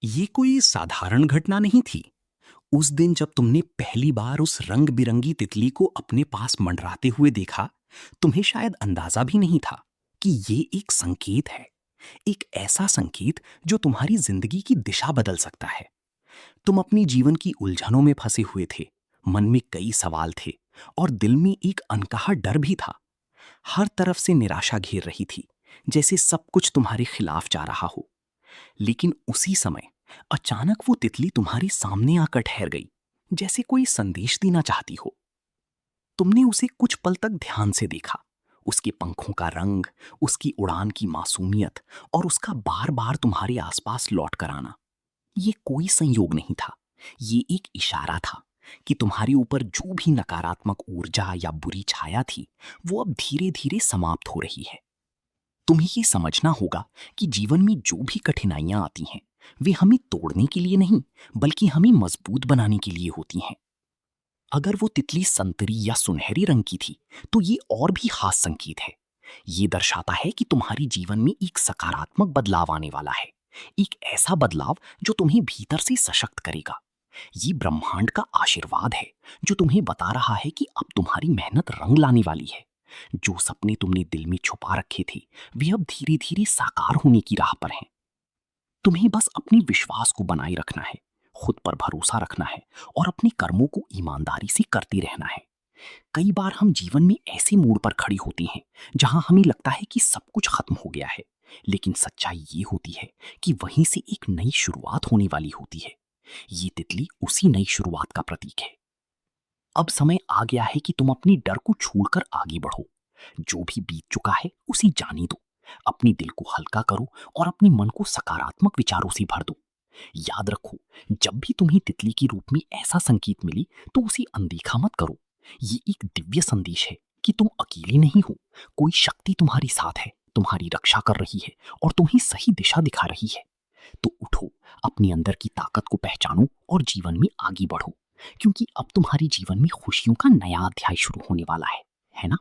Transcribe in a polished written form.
ये कोई साधारण घटना नहीं थी। उस दिन जब तुमने पहली बार उस रंग बिरंगी तितली को अपने पास मंडराते हुए देखा, तुम्हें शायद अंदाजा भी नहीं था कि ये एक संकेत है। एक ऐसा संकेत जो तुम्हारी जिंदगी की दिशा बदल सकता है। तुम अपनी जीवन की उलझनों में फंसे हुए थे। मन में कई सवाल थे और दिल में एक अनकहा डर भी था। हर तरफ से निराशा घेर रही थी, जैसे सब कुछ तुम्हारे खिलाफ जा रहा हो। लेकिन उसी समय अचानक वो तितली तुम्हारे सामने आकर ठहर गई, जैसे कोई संदेश देना चाहती हो। तुमने उसे कुछ पल तक ध्यान से देखा। उसके पंखों का रंग, उसकी उड़ान की मासूमियत और उसका बार बार तुम्हारे आसपास लौट कर आना। ये कोई संयोग नहीं था, ये एक इशारा था कि तुम्हारे ऊपर जो भी नकारात्मक ऊर्जा या बुरी छाया थी, वो अब धीरे धीरे समाप्त हो रही है। तुम्हें ये समझना होगा कि जीवन में जो भी कठिनाइयां आती हैं, वे हमें तोड़ने के लिए नहीं, बल्कि हमें मजबूत बनाने के लिए होती हैं। अगर वो तितली संतरी या सुनहरी रंग की थी, तो ये और भी खास संकेत है। ये दर्शाता है कि तुम्हारी जीवन में एक सकारात्मक बदलाव आने वाला है। एक ऐसा बदलाव जो तुम्हें भीतर से सशक्त करेगा। ये ब्रह्मांड का आशीर्वाद है, जो तुम्हें बता रहा है कि अब तुम्हारी मेहनत रंग लाने वाली है। जो सपने तुमने दिल में छुपा रखे थे, वे अब धीरे धीरे साकार होने की राह पर हैं। तुम्हें बस अपने विश्वास को बनाए रखना है, खुद पर भरोसा रखना है और अपने कर्मों को ईमानदारी से करते रहना है। कई बार हम जीवन में ऐसे मोड़ पर खड़ी होती हैं जहां हमें लगता है कि सब कुछ खत्म हो गया है, लेकिन सच्चाई ये होती है कि वहीं से एक नई शुरुआत होने वाली होती है। ये तितली उसी नई शुरुआत का प्रतीक है। अब समय आ गया है कि तुम अपनी डर को छोड़कर आगे बढ़ो। जो भी बीत चुका है उसे जाने दो। अपने दिल को हल्का करो और अपने मन को सकारात्मक विचारों से भर दो। याद रखो, जब भी तुम्हें तितली के रूप में ऐसा संकेत मिली, तो उसे अनदेखा मत करो। ये एक दिव्य संदेश है कि तुम अकेले नहीं हो। कोई शक्ति तुम्हारे साथ है, तुम्हारी रक्षा कर रही है और तुम्हें सही दिशा दिखा रही है। तो उठो, अपने अंदर की ताकत को पहचानो और जीवन में आगे बढ़ो, क्योंकि अब तुम्हारे जीवन में खुशियों का नया अध्याय शुरू होने वाला है ना?